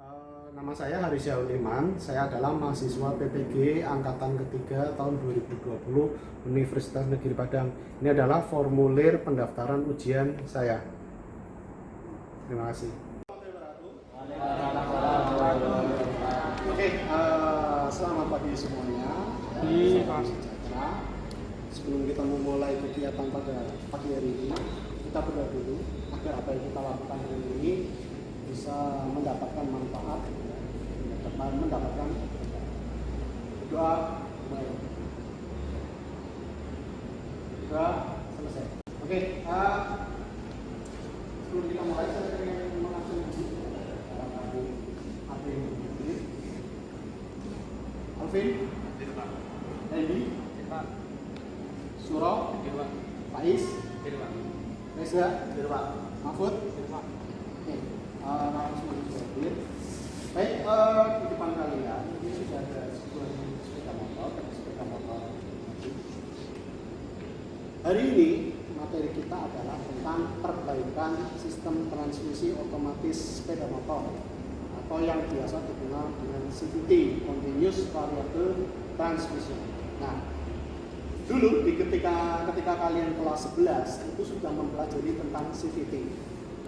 Nama saya Haris Yauniman, saya adalah mahasiswa PPG Angkatan Ketiga tahun 2020 Universitas Negeri Padang. Ini adalah formulir pendaftaran ujian saya. Terima kasih. Oke, selamat pagi semuanya. Salam sejahtera. Sebelum kita memulai kegiatan pada pagi hari ini, kita berdoa dulu agar apa yang kita lakukan hari ini bisa mendapatkan manfaat, mendapatkan doa, doa selesai. Oke, sebelum kita mulai saya ingin mengajukan Alvin, Edi, Suro, Faiz, Reza, Mahfud. Oke, langsung hadir. Baik, di depan kalian ini sudah ada sebuah sepeda motor. Hari ini materi kita adalah tentang perbaikan sistem transmisi otomatis sepeda motor atau yang biasa dikenal dengan CVT, Continuous Variable Transmission. Nah, dulu ketika kalian kelas 11 itu sudah mempelajari tentang CVT,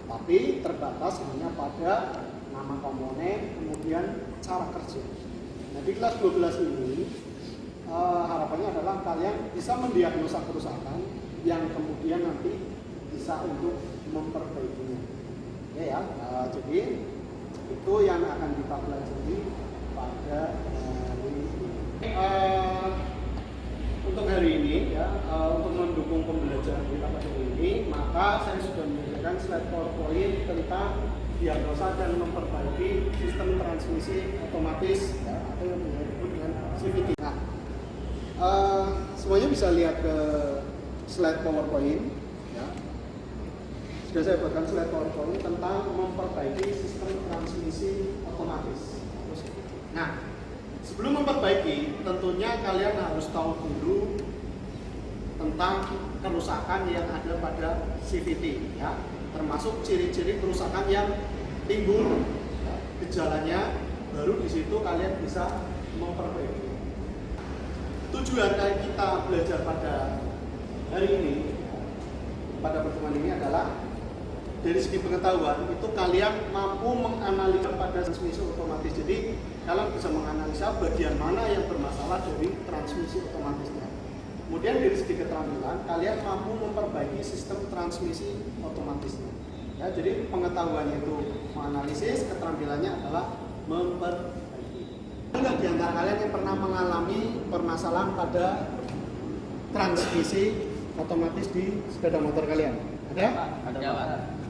tapi terbatas hanya pada nama komponen, kemudian cara kerja. Nah, di kelas 12 ini harapannya adalah kalian bisa mendiagnosa kerusakan yang kemudian nanti bisa untuk memperbaikinya. Ya, jadi itu yang akan kita pelajari pada hari ini. Untuk hari ini ya, untuk mendukung pembelajaran kita pada hari ini, maka saya sudah menyediakan slide PowerPoint tentang diagnosa dan memperbaiki sistem transmisi otomatis ya, atau yang disebut dengan CVT. Nah, semuanya bisa lihat ke slide PowerPoint ya. Sudah saya buatkan slide PowerPoint tentang memperbaiki sistem transmisi otomatis. Nah, sebelum memperbaiki, tentunya kalian harus tahu dulu tentang kerusakan yang ada pada CVT ya, termasuk ciri-ciri kerusakan yang timbul ya, gejalanya, baru di situ kalian bisa memperbaiki. Tujuan kita belajar pada hari ini, pada pertemuan ini adalah dari segi pengetahuan itu kalian mampu menganalisa pada transmisi otomatis. Jadi kalian bisa menganalisa bagian mana yang bermasalah dari transmisi otomatisnya. Kemudian dari segi keterampilan kalian mampu memperbaiki sistem transmisi otomatisnya. Ya, jadi pengetahuannya itu menganalisis, keterampilannya adalah memperbaiki. Ada di antara kalian yang pernah mengalami permasalahan pada transmisi otomatis di sepeda motor kalian? Ada? Ada, Pak.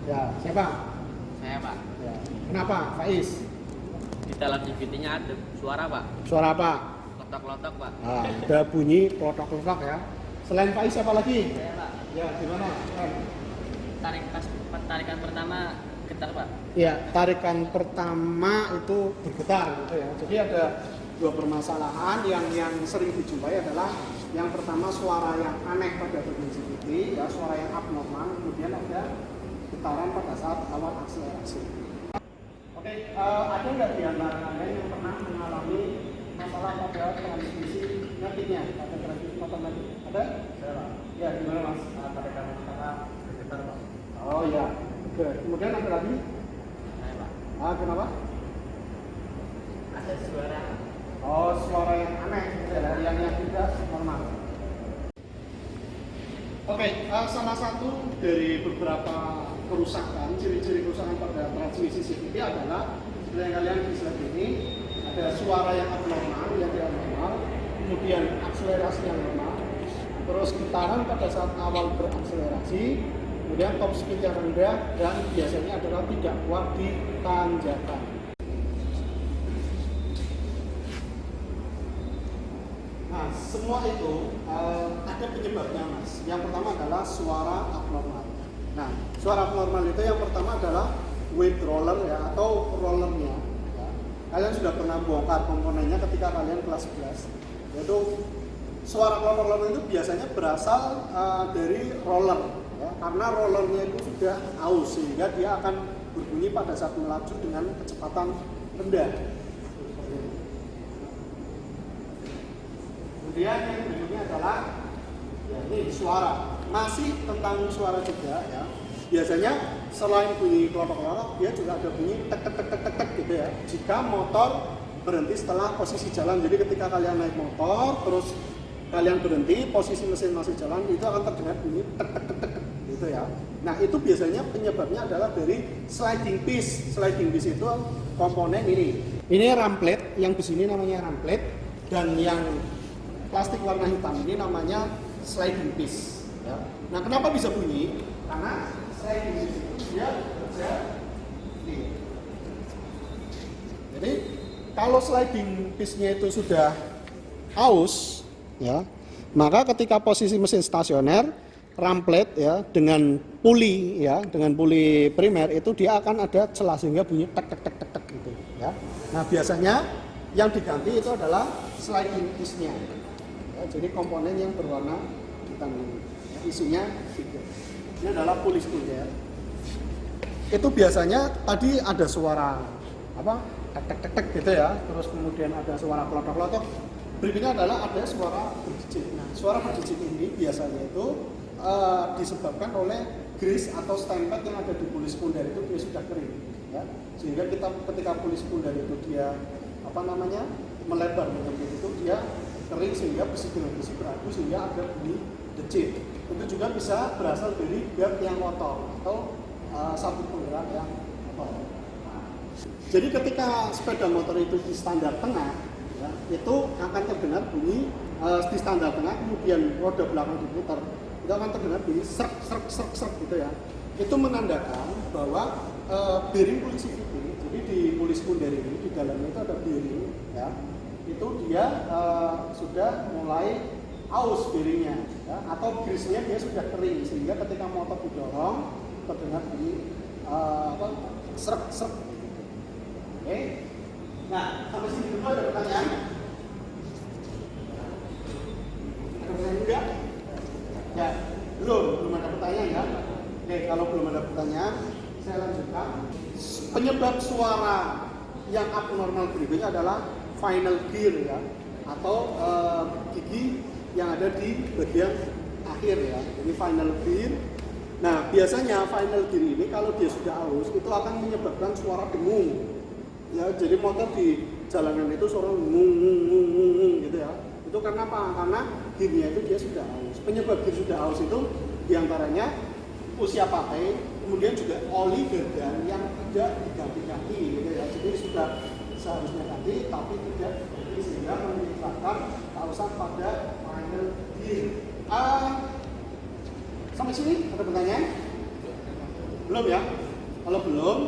Ya, siapa? Saya, Pak. Ya. Kenapa, Faiz? Di dalam CVT-nya ada suara, Pak. Suara apa? Lotok-lotok, Pak. Nah, ada bunyi klotok-klotok ya. Selain Faiz siapa lagi? Saya, Pak. Ya, gimana? Tarikan pertama getar, Pak. Ya, tarikan pertama itu bergetar gitu ya. Jadi ada dua permasalahan yang sering dijumpai adalah yang pertama suara yang aneh pada bagian CVT, ya, suara yang abnormal, kemudian ada getaran pada saat awal akselerasi. Oke, ada nggak di antara kalian yang pernah mengalami masalah pada transmisi nantinya, pada transmisi otomatis? Ada? Saya. Ya, gimana Mas? Tarikan pertama bergetar, Pak. Oh iya. Oke. Kemudian ada lagi? Saya, Pak. Kenapa? Ada suara. Oh, suara yang aneh, yang tidak normal. Oke, salah satu dari beberapa kerusakan, ciri-ciri kerusakan pada transmisi CVT adalah seperti yang kalian bisa lihat ini, ada suara yang abnormal, yang tidak normal, kemudian akselerasi yang normal, terus getaran pada saat awal berakselerasi, kemudian top speed yang rendah, dan biasanya adalah tidak kuat di tanjakan. Nah, semua itu ada penyebabnya, Mas. Yang pertama adalah suara abnormal. Nah, suara abnormal itu yang pertama adalah weight roller ya, atau rollernya. Ya. Kalian sudah pernah bongkar komponennya ketika kalian kelas 11. Yaitu suara roller itu biasanya berasal dari roller, ya, karena rollernya itu sudah aus sehingga dia akan berbunyi pada saat melaju dengan kecepatan rendah. Kemudian yang berikutnya adalah ya ini suara, masih tentang suara juga ya. Biasanya selain bunyi kelotok-kelotok, dia juga ada bunyi tek tek tek tek tek tek gitu ya. Jika motor berhenti setelah posisi jalan, jadi ketika kalian naik motor, terus kalian berhenti, posisi mesin masih jalan, itu akan terdengar bunyi tek tek tek tek gitu ya. Nah itu biasanya penyebabnya adalah dari sliding piece. Sliding piece itu komponen ini. Ini ram plate, yang di sini namanya ram plate, dan yang plastik warna hitam ini namanya sliding piece. Ya. Nah kenapa bisa bunyi? Karena sliding piece itu dia bekerja ini. Jadi kalau sliding piece-nya itu sudah aus, ya, maka ketika posisi mesin stasioner, ram plate ya dengan puli ya, dengan puli primer itu dia akan ada celah sehingga bunyi tek tek tek tek tek gitu ya. Nah, biasanya yang diganti itu adalah sliding piece-nya. Ya, jadi komponen yang berwarna hitam ini. Ya, isinya 3. Ini adalah puli spool ya. Itu biasanya tadi ada suara apa? Tek tek tek tek gitu ya. Terus kemudian ada suara kelotok-kelotok. Berikutnya adalah ada suara berjejit. Nah, suara berjejit ini biasanya itu disebabkan oleh grease atau stempel yang ada di puli sekunder itu dia sudah kering, ya. Sehingga kita ketika puli sekunder itu dia melebar seperti itu dia kering sehingga besi dengan besi beradu sehingga ada bunyi jejit. Itu juga bisa berasal dari belt yang kotor atau sabuk penggerak yang kotor. Jadi ketika sepeda motor itu di standar tengah, ya, itu akan terdengar bunyi di standar tengah, kemudian roda belakang diputar, itu akan terdengar bunyi serk serk serk serk gitu ya. Itu menandakan bahwa bearing puli CVT, jadi di puli sekunder ini di dalamnya itu ada bearing, ya. Itu dia sudah mulai aus bearingnya, ya, atau grease-nya dia sudah kering sehingga ketika motor didorong terdengar bunyi serk serk. Oke. Nah, sampai sini dulu ada pertanyaan? Ada pertanyaan juga? Ya, belum ada pertanyaan ya. Oke, kalau belum ada pertanyaan, saya lanjutkan. Penyebab suara yang abnormal berikutnya adalah final gear ya, atau gigi yang ada di bagian akhir ya. Ini final gear. Nah, biasanya final gear ini kalau dia sudah aus itu akan menyebabkan suara dengung. Ya, jadi motor di jalanan itu suara ngung gitu ya. Itu karena apa? Karena gearnya itu dia sudah aus. Penyebab gear sudah aus itu diantaranya usia pakai, kemudian juga oli gardan yang tidak diganti-ganti gitu ya. Jadi sudah seharusnya ganti tapi tidak diganti sehingga menyebabkan keausan pada final gear. Sampai sini ada pertanyaan? Belum ya? Kalau belum,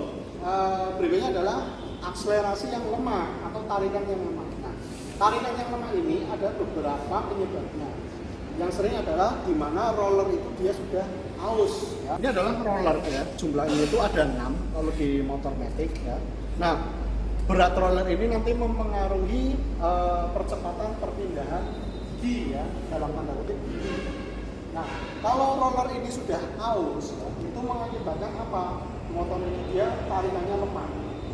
berikutnya adalah akselerasi yang lemah atau tarikan yang lemah. Nah, tarikan yang lemah ini ada beberapa penyebabnya. Yang sering adalah di mana roller itu dia sudah aus. Ya. Ini adalah roller ya, jumlahnya itu ada 6 kalau di motor matic ya. Nah, berat roller ini nanti mempengaruhi percepatan perpindahan G ya, dalam tanda kutip G. Nah, kalau roller ini sudah aus, ya, itu mengakibatkan apa? Motor ini dia tarikannya lemah.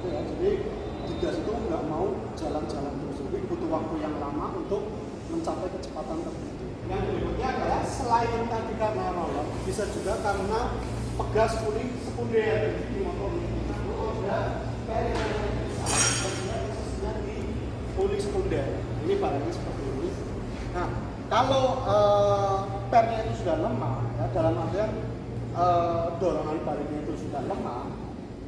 Ya, jadi di gas itu nggak mau jalan-jalan terus, jadi butuh waktu yang lama untuk mencapai kecepatan tertentu. Yang berikutnya adalah selain tadi karena roller, bisa juga karena pegas puli sekunder di motor ini. Itu ada periode posisinya di puli sekunder. Ini barangnya seperti ini. Nah, kalau pernya itu sudah lemah, ya, dalam artian dorongan baliknya itu sudah lemah,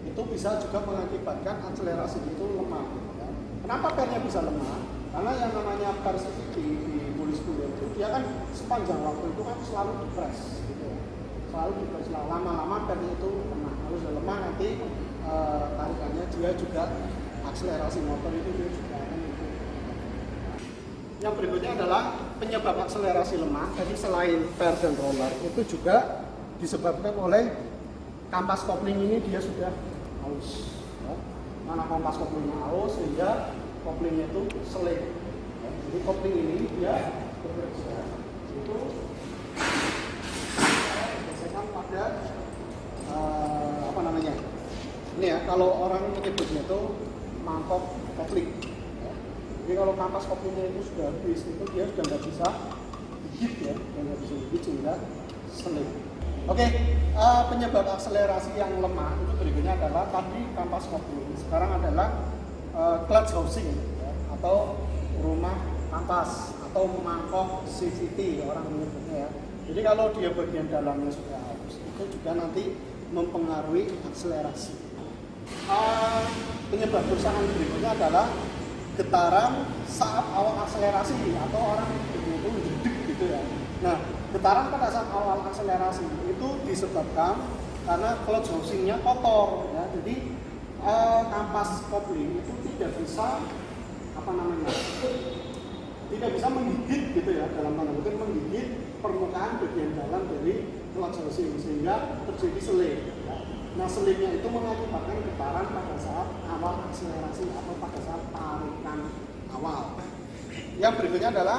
itu bisa juga mengakibatkan akselerasi itu lemah. Ya. Kenapa pernya bisa lemah? Karena yang namanya per CVT di puli sekunder itu dia kan sepanjang waktu itu kan selalu depres, gitu ya. Selalu depres, lama-lama pernya itu lemah. Kalau sudah lemah nanti tarikannya dia juga akselerasi motor itu dia juga akan ikut. Yang berikutnya adalah penyebab akselerasi lemah. Jadi selain per dan roller itu juga disebabkan oleh kampas kopling ini dia sudah aus. Ya. Mana kampas koplingnya aus sehingga koplingnya itu selip. Ya. Jadi kopling ini dia bekerja itu gesekan pada apa namanya? Ini ya, kalau orang menyebutnya itu mangkok kopling. Ya. Jadi kalau kampas koplingnya itu sudah habis, itu dia sudah nggak bisa gigit ya, dan nggak bisa gigit sehingga selip. Oke, penyebab akselerasi yang lemah itu berikutnya adalah tadi kampas kopling. Sekarang adalah clutch housing ya, atau rumah kampas atau mangkok CVT orang menyebutnya ya. Jadi kalau dia bagian dalamnya sudah halus, itu juga nanti mempengaruhi akselerasi. Penyebab kerusakan berikutnya adalah getaran saat awal akselerasi atau orang itu jedek gitu ya. Nah, getaran pada saat awal akselerasi itu disebabkan karena clutch housingnya kotor ya. Jadi kampas kopling itu tidak bisa tidak bisa menggigit gitu ya, dalam tanda kutip menggigit permukaan bagian dalam dari clutch housing sehingga terjadi selip ya. Nah, selipnya itu mengakibatkan getaran pada saat awal akselerasi atau pada saat tarikan awal. Yang berikutnya adalah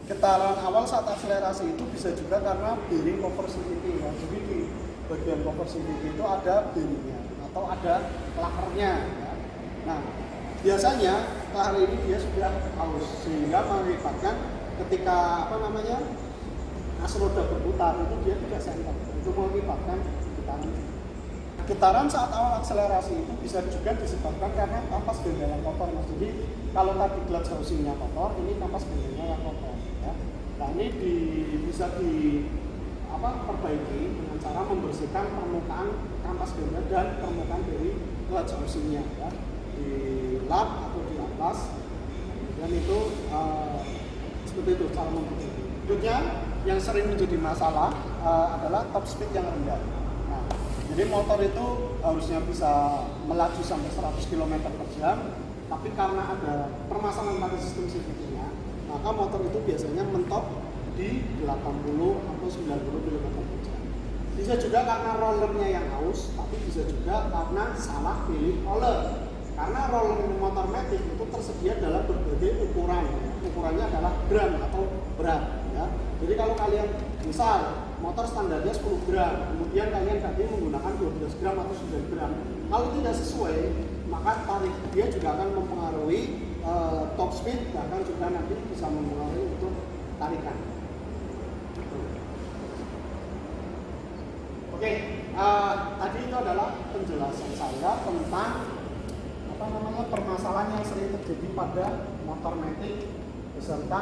getaran awal saat akselerasi itu bisa juga karena bearing cover CVT ya. Jadi di bagian cover CVT itu ada bearingnya atau ada lakernya ya. Nah, biasanya laker ini dia sudah halus sehingga mengakibatkan ketika as roda berputar itu dia tidak senter, itu mengakibatkan getaran saat awal akselerasi itu bisa juga disebabkan karena kampas gendal yang kotor mas. Jadi kalau tadi clutch housingnya kotor, ini kampas gendalnya yang kotor ya. Nah, ini bisa diperbaiki dengan cara membersihkan permukaan kampas gendal dan permukaan dari clutch housingnya ya, dilap atau diamplas. Dan itu seperti itu cara memperbaiki. Berikutnya yang sering menjadi masalah adalah top speed yang rendah. Nah, jadi motor itu harusnya bisa melaju sampai 100 km per jam, tapi karena ada permasalahan pada sistem CVT-nya, maka motor itu biasanya mentok di 80 atau 90 km per jam. Bisa juga karena rollernya yang haus, tapi bisa juga karena salah pilih roller. Karena roller motor matic itu tersedia dalam berbagai ukuran. Ukurannya adalah gram atau berat ya. Jadi kalau kalian misal motor standarnya 10 gram, kemudian kalian tadi menggunakan 12 gram atau 9 gram. Kalau tidak sesuai, maka tarik dia juga akan mempengaruhi top speed, bahkan juga nanti bisa mempengaruhi untuk tarikan. Oke, tadi itu adalah penjelasan saya tentang permasalahan yang sering terjadi pada motor matic beserta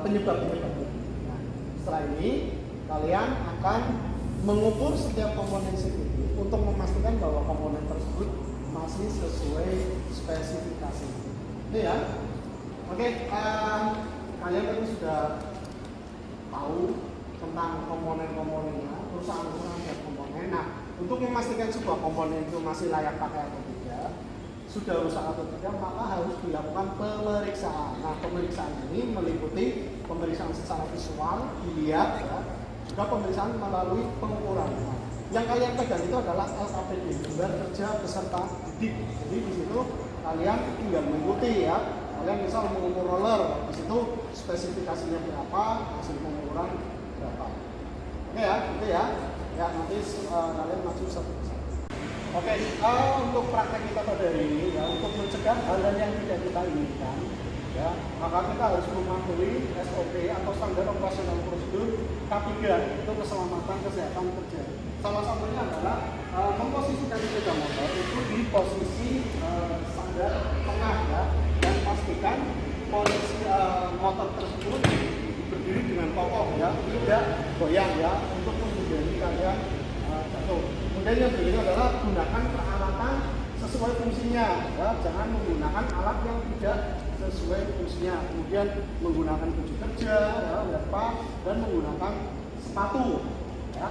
penyebab-penyebab. Nah, setelah ini kalian akan mengukur setiap komponen CVT untuk memastikan bahwa komponen tersebut masih sesuai spesifikasi. Itu ya. Oke, kalian tadi sudah tahu tentang komponen-komponennya, perusahaan-perusahaan dan komponen. Nah, untuk memastikan sebuah komponen itu masih layak pakai atau tidak, sudah rusak atau tidak, maka harus dilakukan pemeriksaan. Nah, pemeriksaan ini meliputi pemeriksaan secara visual, dilihat, ya, juga pemeriksaan melalui pengukuran. Nah, yang kalian pegang itu adalah LKPD, lembar kerja peserta didik. Jadi di situ kalian tinggal mengikuti ya. Kalian misal mengukur roller, di situ spesifikasinya berapa, hasil pengukuran berapa. Oke ya, gitu ya. Ya nanti kalian maju satu persatu. Oke, untuk praktek kita pada hari ini ya, untuk mencegah hal-hal yang tidak kita inginkan, ya, maka kita harus mematuhi SOP atau standar operasional prosedur K3, itu keselamatan kesehatan kerja. Salah satunya adalah memposisikan sepeda motor itu di posisi standar tengah ya, dan pastikan posisi motor tersebut berdiri dengan kokoh ya, tidak goyang ya, untuk menghindari kalian jatuh. Kemudian yang berikutnya adalah gunakan peralatan sesuai fungsinya ya, jangan menggunakan alat yang tidak sesuai fungsinya. Kemudian menggunakan baju kerja ya, dan menggunakan sepatu ya.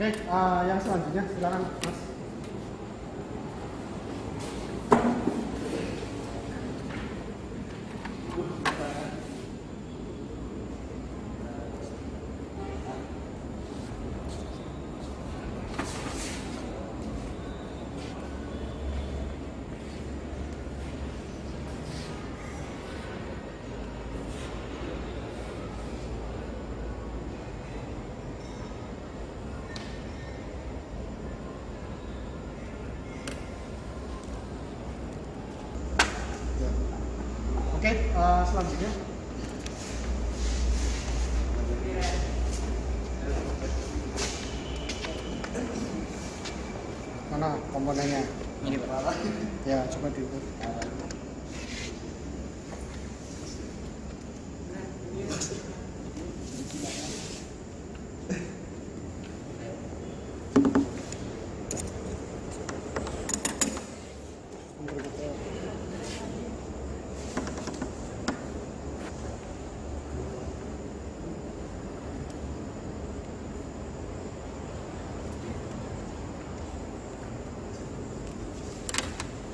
Oke, yang selanjutnya silakan Mas. Oke, selanjutnya. Mana komponennya? Ini Pak. Ya, coba diukur.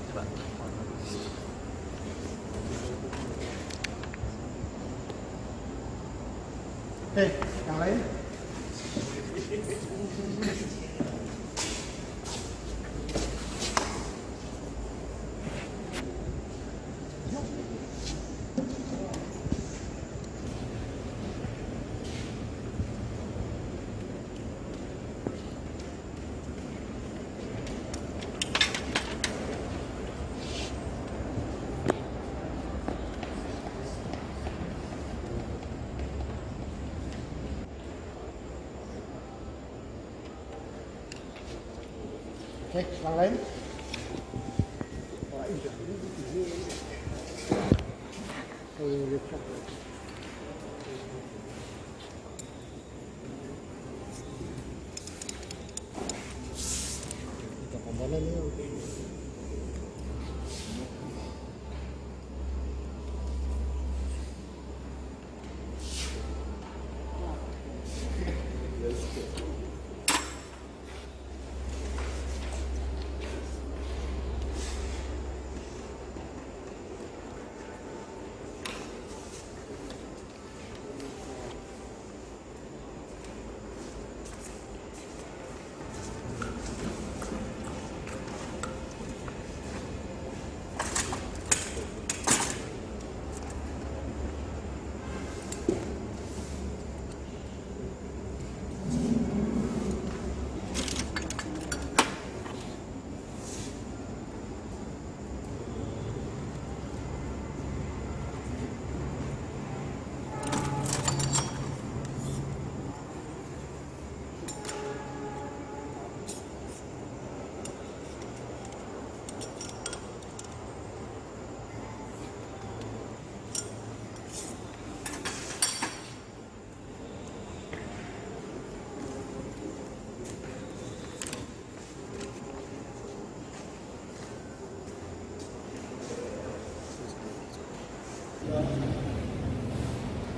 Coba. Oke, yang lain? Oke, yang lain? Kita komponen ya.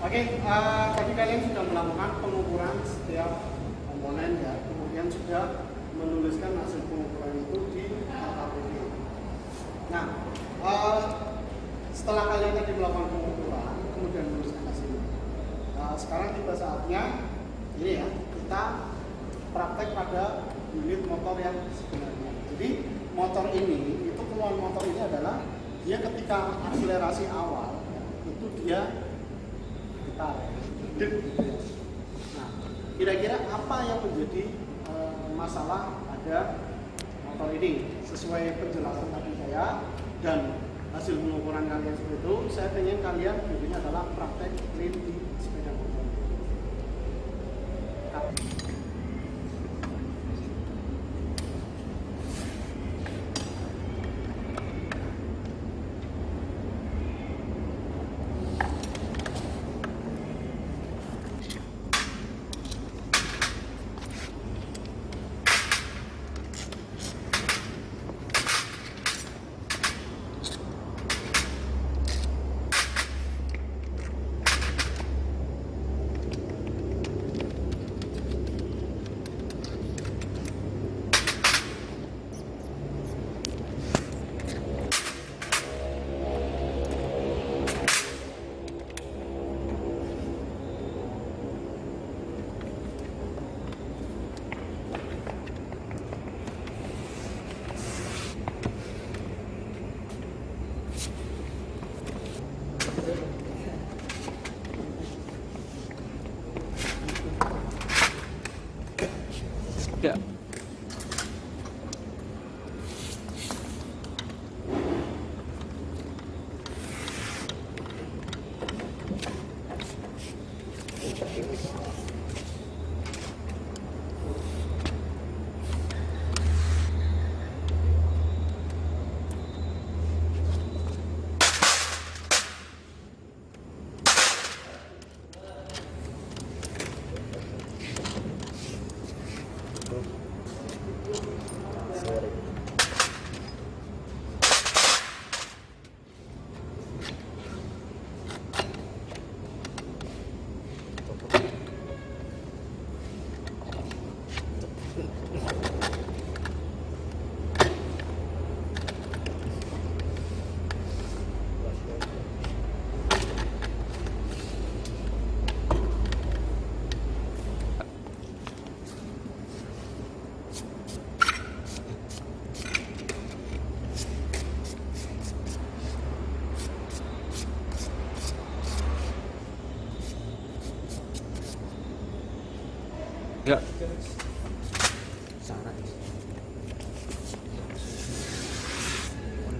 Oke, tadi kalian sudah melakukan pengukuran setiap komponen ya, kemudian sudah menuliskan hasil pengukuran itu di LKPD. Nah, setelah kalian tadi melakukan pengukuran, kemudian menuliskan hasilnya. Sekarang tiba saatnya ini ya, kita praktek pada unit motor yang sebenarnya. Jadi motor ini, itu keluhan motor ini adalah dia ketika akselerasi awal itu dia ditarik. Nah, kira-kira apa yang menjadi masalah pada motor ini? Sesuai penjelasan tadi saya dan hasil pengukuran kalian seperti itu, saya ingin kalian ini adalah praktek clean di sepeda motor.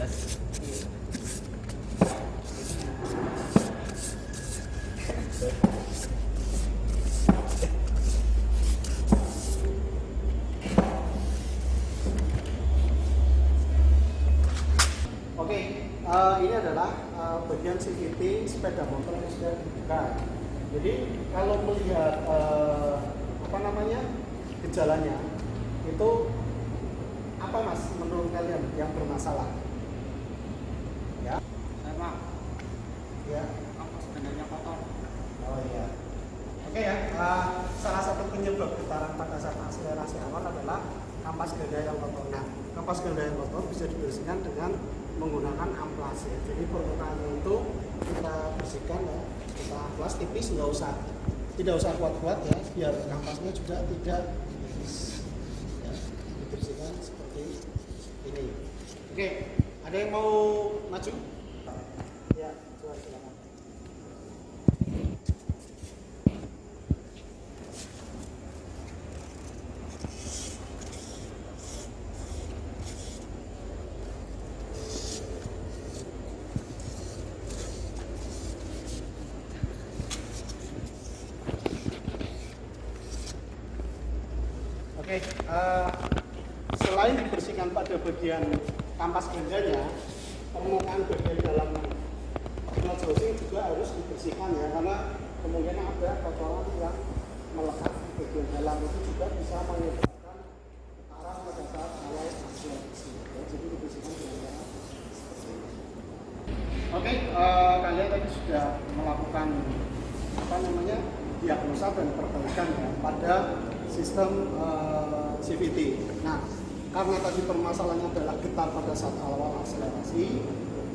jelas. Oke, ini adalah bagian CVT sepeda motor yang sudah dibuka. Jadi kalau melihat gejalanya itu apa mas menurut kalian yang bermasalah? Ya, Emang ya. kampas gendanya kotor. Oh iya. Oke ya. Salah satu penyebab getaran pada saat akselerasi awal adalah kampas ganda yang kotor. Nah, kampas ganda yang kotor bisa dibersihkan dengan menggunakan amplas ya. Jadi permukaannya itu kita bersihkan ya, kita amplas tipis, tidak usah kuat-kuat ya, biar kampasnya juga tidak tipis. Ya, dibersihkan seperti ini. Oke, ada yang mau maju? Ya, coba silakan. Oke, selain dibersihkan pada bagian kampas gandanya, permukaan bagian dalam knot housing juga harus dibersihkan ya, karena kemungkinan ada kotoran yang melekat di bagian dalam itu juga bisa menyebabkan getaran pada saat awal akselerasi. Ya, jadi dibersihkan dengan cara seperti ini. Oke, kalian tadi sudah melakukan diagnosa dan perbaikan ya, pada sistem CVT. Nah, karena tadi permasalahannya adalah getar pada saat awal akselerasi,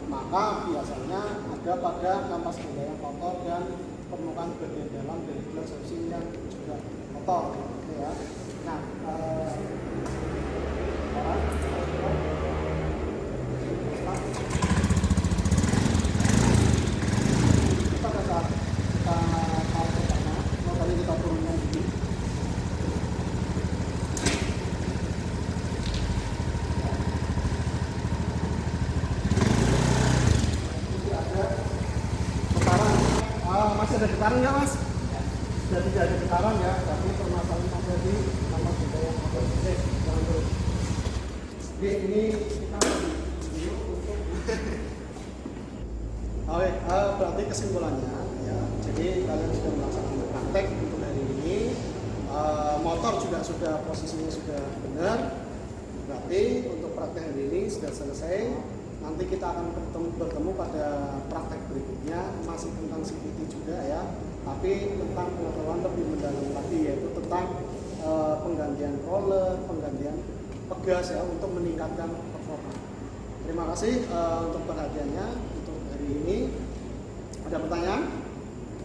maka biasanya ada pada kampas ganda yang kotor dan permukaan bagian dalam dari glass housing yang juga kotor, gitu ya. Nah, pada saat kita tahap pertama, makanya kita turunkan dulu. Masih ada getaran nggak mas? Sudah tidak ada getaran ya, tapi permasalahan ada di kampas ganda yang kotor. Jangan terus. Oke, ini kita video untuk oke, berarti kesimpulannya ya, jadi kalian sudah melaksanakan praktek untuk hari ini. Motor juga sudah posisinya sudah benar, berarti untuk praktek hari ini sudah selesai. Nanti kita akan bertemu pada praktek berikutnya, masih tentang CVT juga ya, tapi tentang pengetahuan lebih mendalam lagi, yaitu tentang penggantian roller, penggantian pegas ya, untuk meningkatkan performa. Terima kasih untuk perhatiannya untuk hari ini. Ada pertanyaan?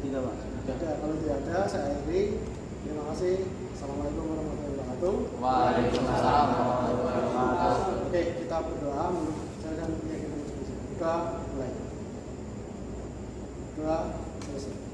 Tidak pak. Tidak. Kalau tidak ada, saya akhiri. Terima kasih. Assalamualaikum warahmatullahi wabarakatuh. Waalaikumsalam warahmatullahi wabarakatuh. Oke, kita berdoa menunjukkan keyakinan kita. Mulai. Doa selesai.